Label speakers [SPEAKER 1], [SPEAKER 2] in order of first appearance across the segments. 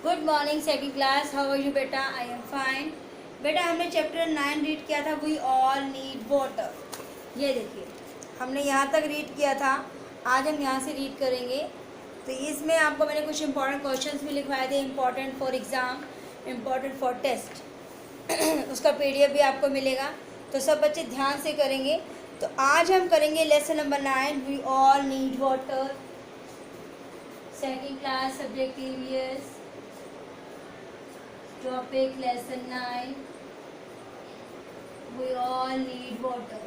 [SPEAKER 1] Good morning second class, how are you बेटा? I am fine. बेटा हमने chapter 9 read किया था, वी ऑल नीड वाटर। ये देखिए हमने यहाँ तक रीड किया था। आज हम यहाँ से रीड करेंगे। तो इसमें आपको मैंने कुछ इंपॉर्टेंट क्वेश्चंस भी लिखवाए थे, important for exam, important for test. उसका पीडीएफ भी आपको मिलेगा, तो सब बच्चे ध्यान से करेंगे। तो आज हम करेंगे lesson number 9, we all need water, second class subject EVS, topic lesson 9, we all need water.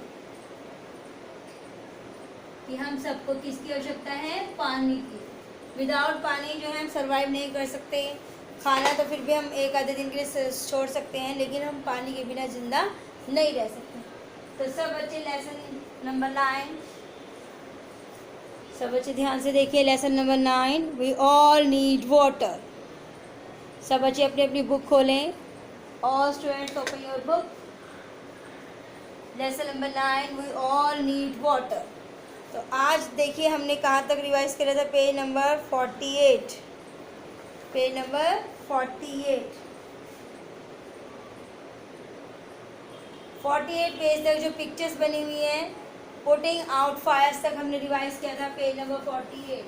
[SPEAKER 1] कि हम सबको किसकी आवश्यकता है? पानी की। विदाउट पानी जो है हम सरवाइव नहीं कर सकते। खाना तो फिर भी हम एक आधे दिन के लिए छोड़ सकते हैं, लेकिन हम पानी के बिना जिंदा नहीं रह सकते। तो सब बच्चे लेसन नंबर 9, सब बच्चे ध्यान से देखिए। Lesson number 9, we all need water. सब बच्चे अपनी अपनी बुक खोलें। All students open your book. Lesson number 9, we all need water. तो आज देखिए हमने कहाँ तक रिवाइज करा था? Page number 48। Page number 48 page तक जो पिक्चर्स बनी हुई हैं, पुटिंग आउट फायर्स तक हमने रिवाइज किया था, पेज नंबर 48।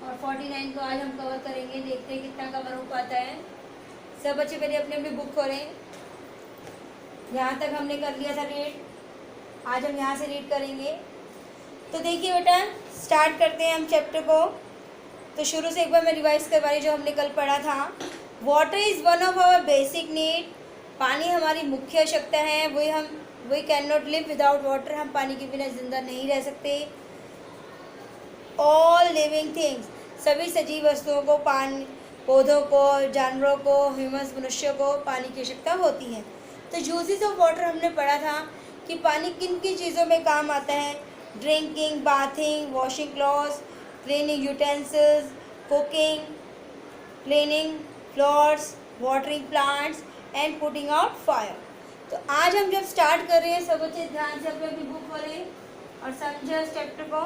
[SPEAKER 1] और 49 को आज हम कवर करेंगे। देखते हैं कितना कवर हो पाता है। सब बच्चे पहले अपनी अपनी बुक खोलें। यहाँ तक हमने कर लिया था रीड, आज हम यहाँ से रीड करेंगे। तो देखिए बेटा, स्टार्ट करते हैं हम चैप्टर को। तो शुरू से एक बार मैं रिवाइज करवा रही, जो हमने कल पढ़ा था। Water is one of our basic need. पानी हमारी मुख्य आवश्यकता है। We can not live without water. हम पानी के बिना जिंदा नहीं रह सकते। ऑल लिविंग थिंग्स, सभी सजीव वस्तुओं को पानी, पौधों को, जानवरों को, ह्यूमंस मनुष्यों को पानी की आवश्यकता होती है। तो यूजेस ऑफ वाटर हमने पढ़ा था कि पानी किन किन चीज़ों में काम आता है। Drinking, bathing, washing clothes, cleaning utensils, cooking, cleaning floors, watering plants and putting out fire. तो आज हम जब स्टार्ट कर रहे हैं, सब बच्चे ध्यान से अपनी बुक खोलें और समझे इस चैप्टर को।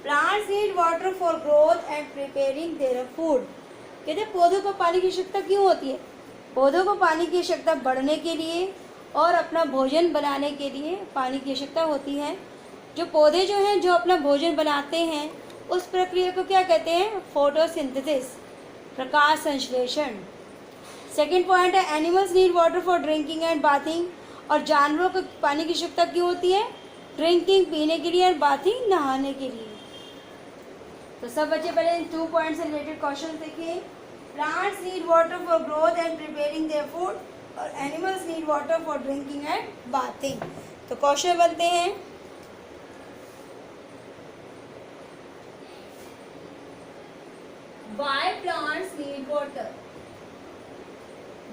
[SPEAKER 1] Plants need water for growth and preparing their food. कहते हैं पौधों को पानी की आवश्यकता क्यों होती है? पौधों को पानी की आवश्यकता बढ़ने के लिए और अपना भोजन बनाने के लिए पानी की आवश्यकता होती है। जो पौधे जो हैं, जो अपना भोजन बनाते हैं, उस प्रक्रिया को क्या कहते हैं? फोटोसिंथेसिस, प्रकाश संश्लेषण। सेकेंड पॉइंट है animals need water for drinking and bathing. और जानवरों को पानी की आवश्यकता क्यों होती है? ड्रिंकिंग पीने के लिए और बाथिंग नहाने के लिए। तो सब बच्चे पहले इन 2 पॉइंट से रिलेटेड क्वेश्चन देखिए। Plants need water for growth and preparing their food, और animals need water for drinking and bathing. तो क्वेश्चन बनते हैं, why plants need water?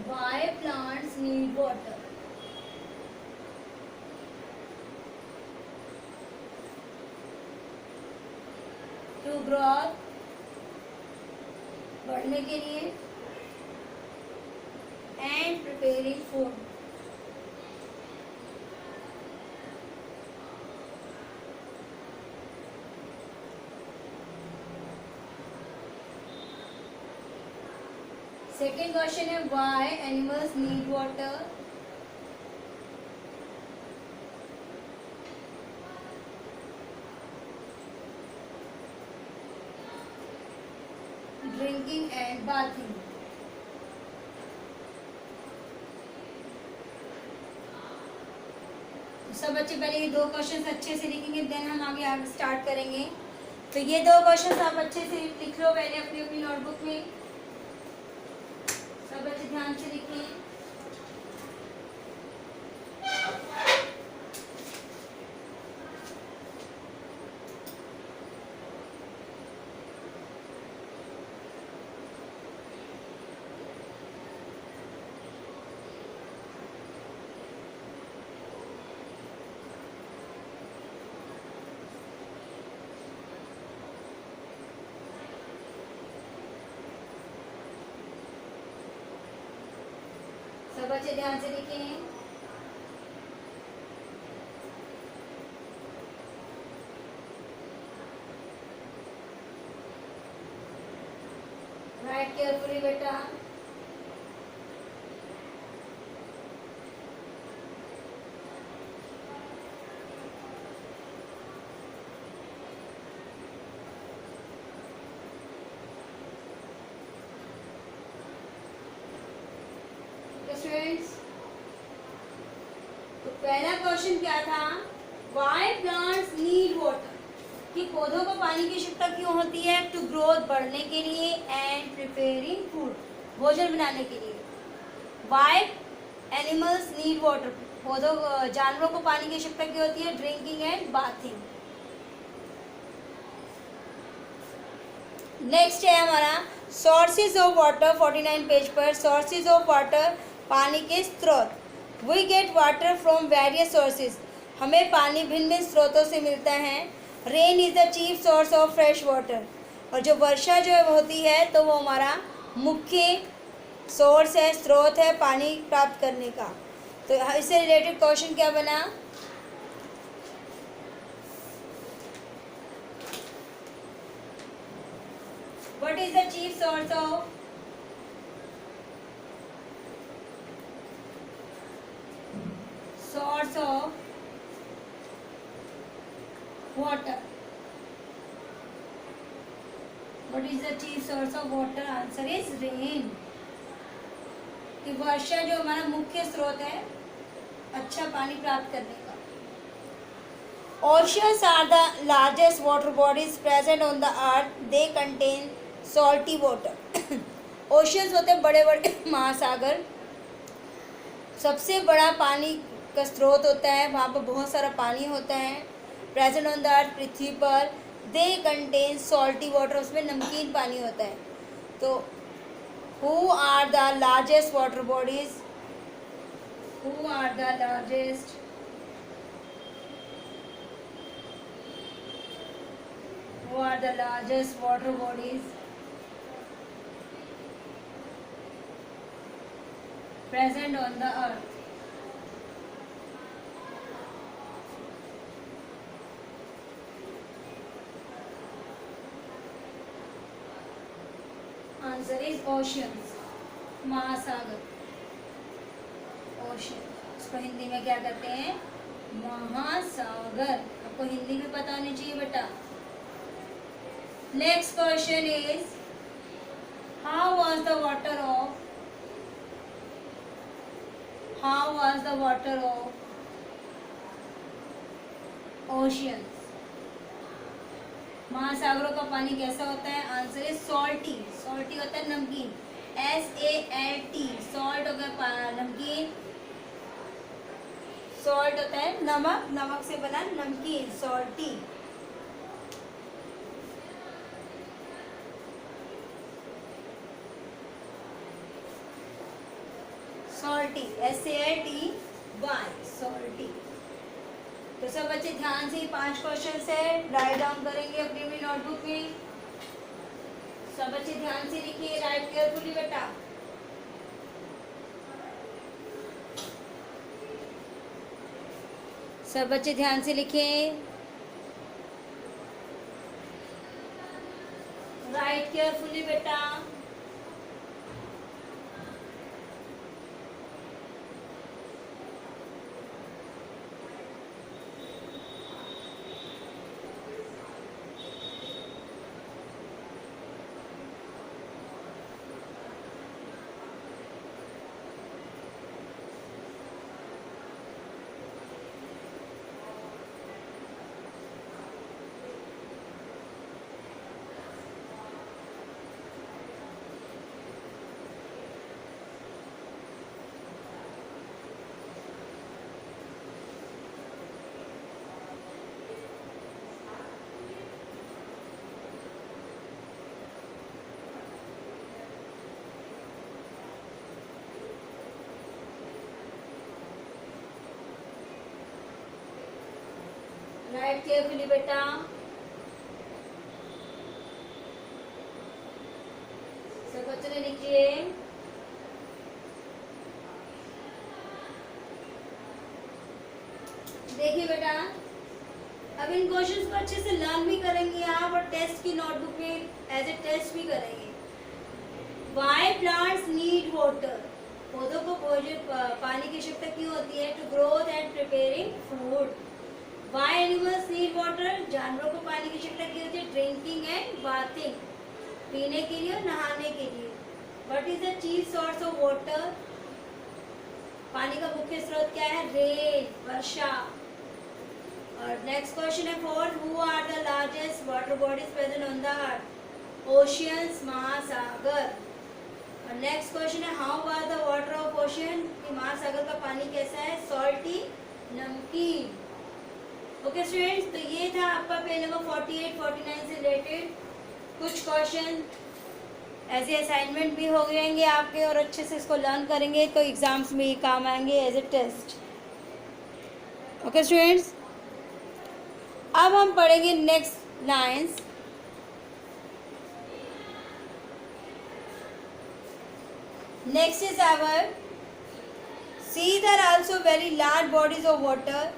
[SPEAKER 1] Why plants need water? To growth, बढ़ने के लिए, and preparing food, second question है why animals need water? Drinking and bathing. सब बच्चे पहले ये 2 क्वेश्चन अच्छे से लिखेंगे, देन हम आगे स्टार्ट करेंगे। तो ये 2 क्वेश्चन आप अच्छे से लिख लो पहले अपनी अपनी नोटबुक में। सब बच्चे ध्यान से लिखें। सब बच्चे ध्यान से लिखें। राइट केयरफुली बेटा। स्टूडेंट्स, तो पहला क्वेश्चन क्या था, व्हाई प्लांट्स नीड वाटर, कि पौधों को पानी की आवश्यकता क्यों होती है, टू ग्रोथ, बढ़ने के लिए, एंड प्रिपेयरिंग फूड, भोजन बनाने के लिए। व्हाई एनिमल्स नीड वाटर, पौधों जानवरों को पानी की आवश्यकता क्यों होती है, ड्रिंकिंग एंड बाथिंग। नेक्स्ट है हमारा सोर्सेज ऑफ वाटर, 49 पेज पर, सोर्सेज ऑफ वाटर, पानी के स्रोत। We get water from various sources, हमें पानी भिन्न भिन्न स्रोतों से मिलता है। Rain is the chief source of fresh water, और जो वर्षा जो होती है तो वो हमारा मुख्य सोर्स है, स्रोत है पानी प्राप्त करने का। तो इससे रिलेटेड क्वेश्चन क्या बना, what is the chief source of water, what is the chief source of water, answer is rain, कि वर्षा जो हमारा मुख्य स्रोत है अच्छा पानी प्राप्त करने का। Oceans are the largest water bodies present on the earth, they contain salty water. Oceans होते हैं बड़े बड़े महासागर, सबसे बड़ा पानी का स्रोत होता है, वहाँ पर बहुत सारा पानी होता है। प्रेजेंट ऑन द अर्थ, पृथ्वी पर, दे कंटेन सॉल्टी वाटर, उसमें नमकीन पानी होता है। तो who are the largest water bodies, who are the largest water bodies present on the earth? Answer is oceans, महासागर, ओशन, इसको हिंदी में क्या कहते हैं, महासागर। आपको हिंदी में पता होनी चाहिए बेटा। Next question is, how was the water of oceans, महासागरों का पानी कैसा होता है, आंसर इज सॉल्टी, सॉल्टी होता है नमकीन, SALT, सॉल्ट होता है नमकीन, सॉल्ट होता है नमक, नमक से बना नमकीन, सॉल्टी। Salty, SALTY, salty. तो सब बच्चे ध्यान से 5 क्वेश्चन से राइट डाउन करेंगे अपनी अपनी नोटबुक में। सब बच्चे ध्यान से लिखिए, राइट केयरफुली बेटा। सब बच्चे ध्यान से लिखें, राइट केयरफुली बेटा। राइट केयरफुली बेटा। सब बच्चों ने लिखिए, देखिए बेटा, अब इन क्वेश्चंस को अच्छे से लर्न भी करेंगे आप, और टेस्ट की नोटबुक में एज ए टेस्ट भी करेंगे। वाई प्लांट्स नीड वाटर, पौधों को पानी की आवश्यकता क्यों होती है? To growth and preparing food. Why animals need water, जानवरों को पानी की आवश्यकता क्यों होती है? ड्रिंकिंग एंड बाथिंग, पीने के लिए और नहाने के लिए। What is the chief source of water, पानी का मुख्य स्रोत क्या है? रेन, वर्षा। और नेक्स्ट क्वेश्चन है fourth, who are the largest water bodies present on the earth? Oceans, महासागर। और नेक्स्ट क्वेश्चन है how was the water of ocean, कि महासागर का पानी कैसा है? सॉल्टी, नमकीन। ओके स्टूडेंट्स, तो ये था आपका पेज नंबर 48 49 से रिलेटेड कुछ क्वेश्चन। ऐसे असाइनमेंट भी हो जाएंगे आपके, और अच्छे से इसको लर्न करेंगे तो एग्जाम्स में ये काम आएंगे as a test. Okay students, अब हम पढ़ेंगे next lines. Next is our seas are also very large bodies of water,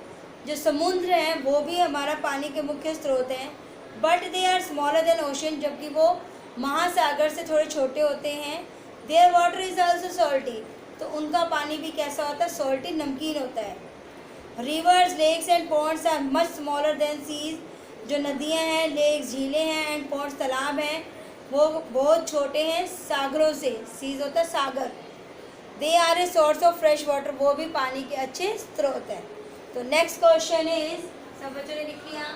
[SPEAKER 1] जो समुद्र हैं वो भी हमारा पानी के मुख्य स्रोत हैं। But they are smaller than ocean, जबकि वो महासागर से थोड़े छोटे होते हैं। Their water is also salty, तो उनका पानी भी कैसा होता है? सॉल्टी, नमकीन होता है। Rivers, lakes and ponds are much smaller than seas, जो नदियाँ हैं, लेक्स, झीलें हैं, एंड पॉन्ड्स, तालाब हैं, वो बहुत छोटे हैं सागरों से। सीज होता है सागर। They are a source of fresh water, वो भी पानी के अच्छे स्रोत हैं। तो नेक्स्ट क्वेश्चन इज, सब बच्चों ने लिख लिया?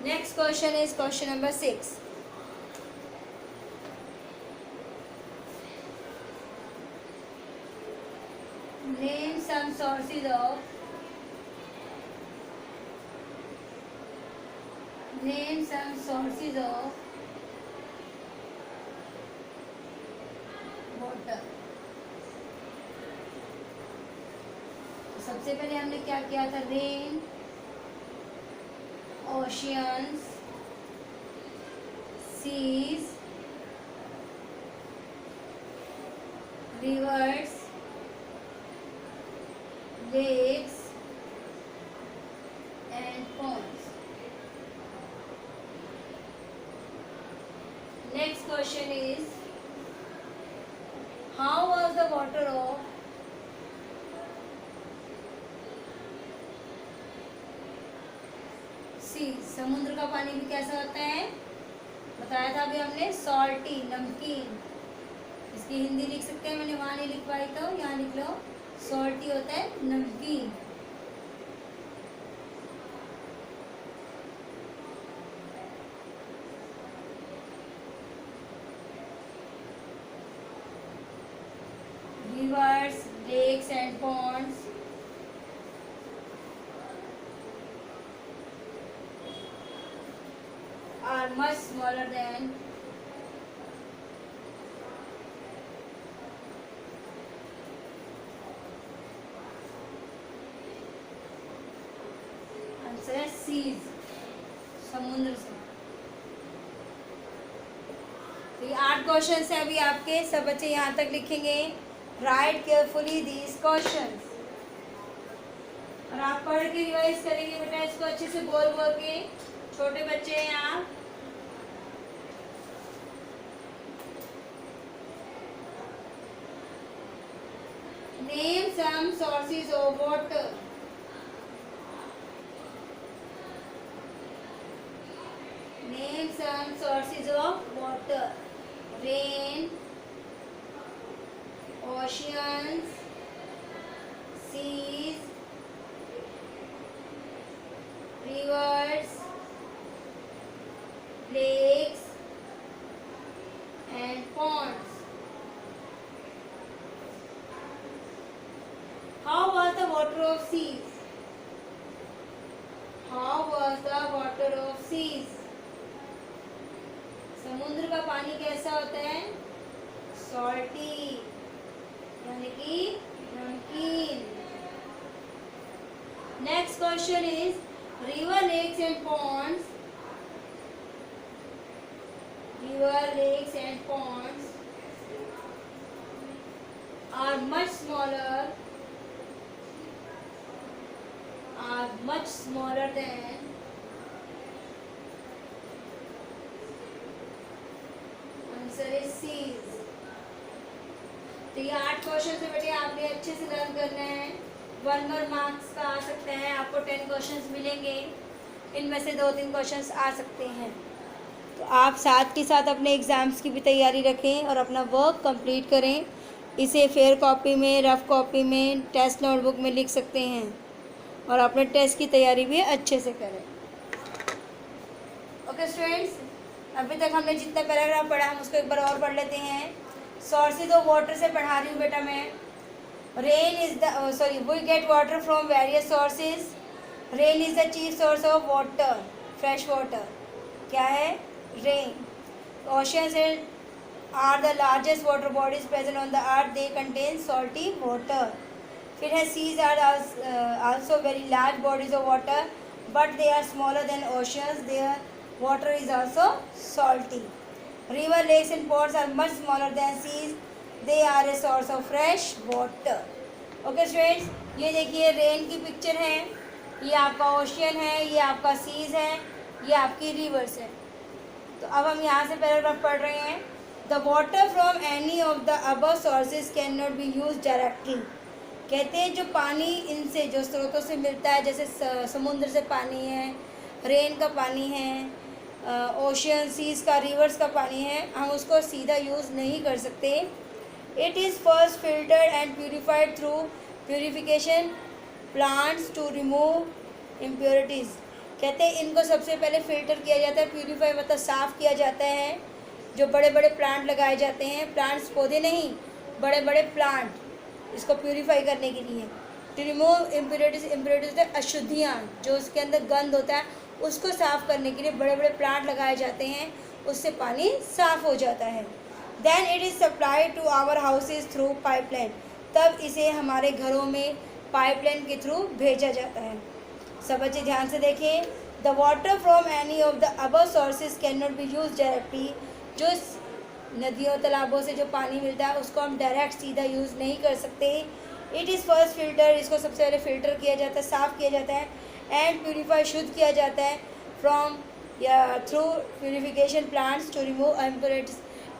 [SPEAKER 1] Next question is question number 6। Name some sources of water. सबसे पहले हमने क्या किया था? Rain, oceans, seas, rivers, lakes and ponds. Next question is, how was the water of sea? समुद्र का पानी भी कैसा होता है? बताया था अभी हमने, सॉल्टी, नमकीन। इसकी हिंदी लिख सकते हैं, मैंने वहाँ नहीं लिख पाई तो यहाँ लिख लो। सॉल्टी होता है नमकीन। Rivers, lakes and ponds are much smaller than seas, समुद्र से। तो ये 8 क्वेश्चन है अभी आपके, सब बच्चे यहाँ तक लिखेंगे। राइट केयरफुली दीज क्वेश्चन, और आप पढ़ के रिवाइज करेंगे बेटा इसको अच्छे से बोल बोल के। छोटे बच्चे हैं आप। Name some sources of water. Name some sources of water. Rain, oceans, seas, rivers, lakes and ponds. How was the water of seas? How was the water of seas? समुद्र का पानी कैसा होता है? सॉल्टी, यानी कि नमकीन। Next question is, river, lakes and ponds. River, lakes and ponds much smaller, than answer is seas. तो ये 8 क्वेश्चन है बेटे, आपने अच्छे से लर्न करना है। 1 और मार्क्स का आ सकता है, आपको 10 क्वेश्चंस मिलेंगे, इनमें से 2-3 क्वेश्चंस आ सकते हैं। तो आप साथ के साथ अपने एग्ज़ाम्स की भी तैयारी रखें और अपना वर्क कंप्लीट करें। इसे फेयर कॉपी में, रफ कॉपी में, टेस्ट नोटबुक में लिख सकते हैं और अपने टेस्ट की तैयारी भी अच्छे से करें। ओके स्टूडेंट्स, अभी तक हमने जितना पैराग्राफ पढ़ा हम उसको एक बार और पढ़ लेते हैं। सोर्सेज ऑफ वाटर से पढ़ा रही हूँ बेटा मैं। Rain is the we get water from various sources. Rain is the chief source of water, fresh water. क्या है? Rain. Oceans are the largest water bodies present on the earth, they contain salty water. फिर है seas are also very large bodies of water but they are smaller than oceans, there water is also salty. River, lakes and ponds are much smaller than seas, they are a source of fresh water. Okay students, ये देखिए rain की picture है, ये आपका ocean है, ये आपका seize है, ये आपकी रिवर्स है। तो अब हम यहाँ से पैराग्राफ पढ़ रहे हैं। The water from any of the above sources can not be use directly. कहते हैं जो पानी इनसे, जो स्रोतों से मिलता है, जैसे समुद्र से पानी है, रेन का पानी है, ओशियन, सीज का, रिवर्स का पानी है, हम उसको सीधा यूज़ नहीं कर सकते। It is first filtered and purified through purification plants to remove impurities. कहते हैं इनको सबसे पहले फ़िल्टर किया जाता है, प्यूरिफाई मतलब साफ़ किया जाता है। जो बड़े बड़े प्लांट लगाए जाते हैं, प्लांट्स पौधे नहीं, बड़े बड़े प्लांट, इसको प्यूरिफाई करने के लिए। टू रिमूव इम्प्योरिटीज़, इम्प्योरिटीज़ अशुद्धियाँ, जो उसके अंदर गंद होता है उसको साफ़ करने के लिए बड़े बड़े प्लांट लगाए जाते हैं, उससे पानी साफ़ हो जाता है। Then it is supplied to our houses through pipeline. तब इसे हमारे घरों में पाइपलाइन के थ्रू भेजा जाता है। सब बच्चे ध्यान से देखें। The water from any of the above sources can not be use directly. जो नदियों तालाबों से जो पानी मिलता है उसको हम डायरेक्ट सीधा यूज़ नहीं कर सकते। इट इज़ फर्स्ट फिल्टर, इसको सबसे पहले फ़िल्टर किया जाता है, साफ़ किया जाता है, एंड प्यूरिफाई, शुद्ध किया जाता है, फ्रॉम या through purification plants to remove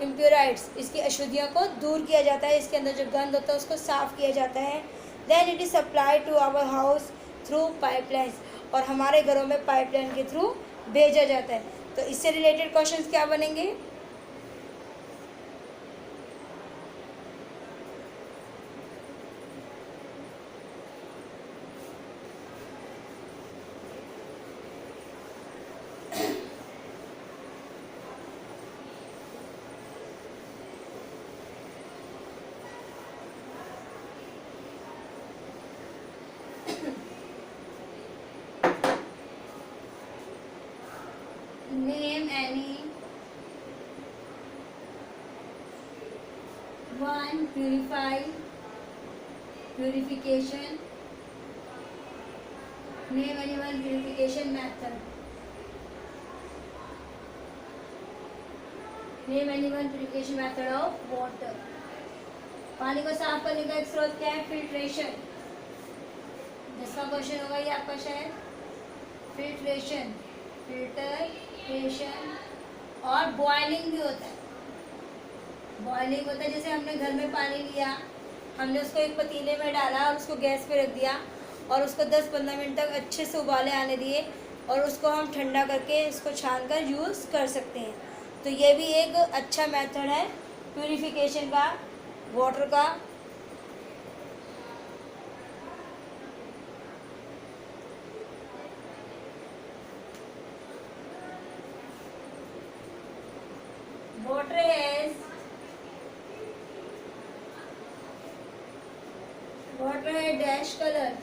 [SPEAKER 1] impurities, इसकी अशुद्धियों को दूर किया जाता है, इसके अंदर जो गंद होता है उसको साफ़ किया जाता है। Then it is supplied to our house through pipelines, और हमारे घरों में पाइपलाइन के थ्रू भेजा जाता है। तो इससे रिलेटेड क्वेश्चंस क्या बनेंगे? Name any one purification. Name any one purification method. Name any one purification method of water. पानी को साफ करने का एक स्रोत क्या है? फिल्ट्रेशन। जिसका क्वेश्चन होगा ये आपका शायद फिल्ट्रेशन, फिल्टरेशन। और बॉइलिंग भी होता है। बॉइलिंग होता है जैसे हमने घर में पानी लिया, हमने उसको एक पतीले में डाला और उसको गैस पे रख दिया और उसको 10-15 मिनट तक अच्छे से उबाले आने दिए और उसको हम ठंडा करके इसको छान कर यूज़ कर सकते हैं। तो ये भी एक अच्छा मेथड है प्यूरिफिकेशन का, वाटर का। वाटर है dash colour,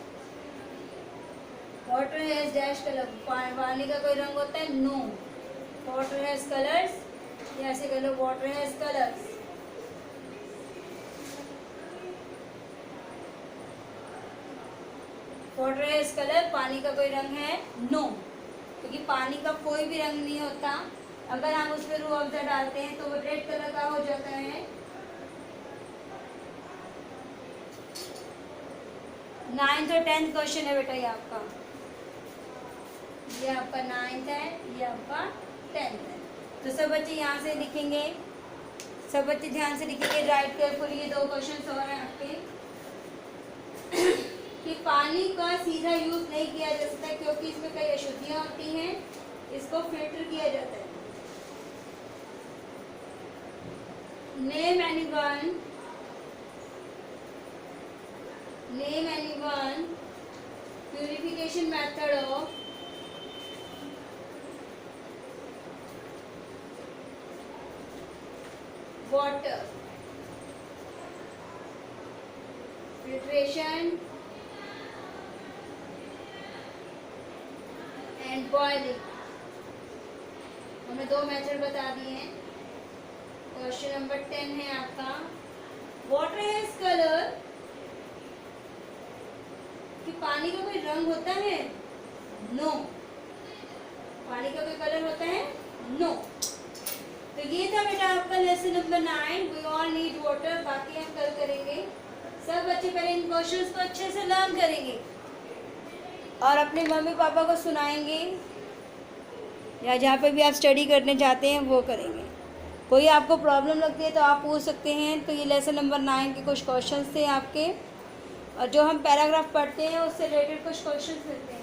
[SPEAKER 1] water has dash colour. पानी का कोई रंग होता है? नो। वाटर हैज कलर्स, ऐसे कर लो, water has colours. Water has colour, पानी का कोई रंग है? नो, क्योंकि पानी का कोई भी रंग नहीं होता। अगर हम उसमें रूह अफ़ज़ा डालते हैं तो वो रेड कलर का हो जाता है। 9th और 10th क्वेश्चन है बेटा ये आपका 9th है, ये आपका 10th है। तो सब बच्चे यहाँ से लिखेंगे, सब बच्चे ध्यान से लिखेंगे, राइट केयरफुली। ये 2 क्वेश्चन और हैं आपके कि पानी का सीधा यूज नहीं किया जा सकता क्योंकि इसमें कई अशुद्धियाँ होती हैं, इसको फिल्टर किया जाता है। Name anyone purification method of water, filtration and boiling। हमने 2 मेथड बता दिए हैं। क्वेश्चन नंबर 10 है आपका, वाटर हैज कलर, कि पानी का कोई रंग होता है? नो। पानी का कोई कलर होता है? नो। तो ये था बेटा आपका lesson number 9, we all need water. बाकी हम कल करेंगे। सब बच्चे पहले इन क्वेश्चंस को अच्छे से लर्न करेंगे और अपने मम्मी पापा को सुनाएंगे, या जहाँ पे भी आप स्टडी करने जाते हैं वो करेंगे। कोई आपको प्रॉब्लम लगती है तो आप पूछ सकते हैं। तो ये लेसन नंबर 9 के कुछ क्वेश्चंस थे आपके, और जो हम पैराग्राफ पढ़ते हैं उससे रिलेटेड कुछ क्वेश्चंस मिलते हैं।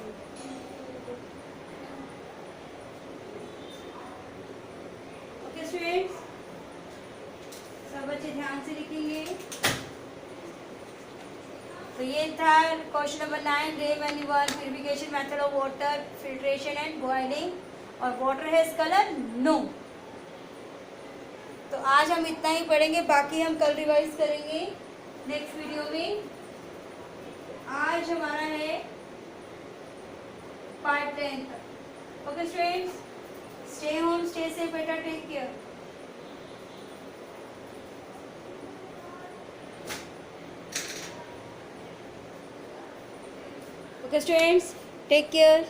[SPEAKER 1] ओके स्टूडेंट्स, सब बच्चे ध्यान से लिखेंगे। तो ये था question number 9, name anyone purification method of water, filtration and boiling, और वाटर हैज कलर? नो। तो आज हम इतना ही पढ़ेंगे, बाकी हम कल रिवाइज करेंगे नेक्स्ट वीडियो में। आज हमारा है पार्ट 10 तक। Okay students, stay home, stay safe बेटा, take care. Okay students, take care.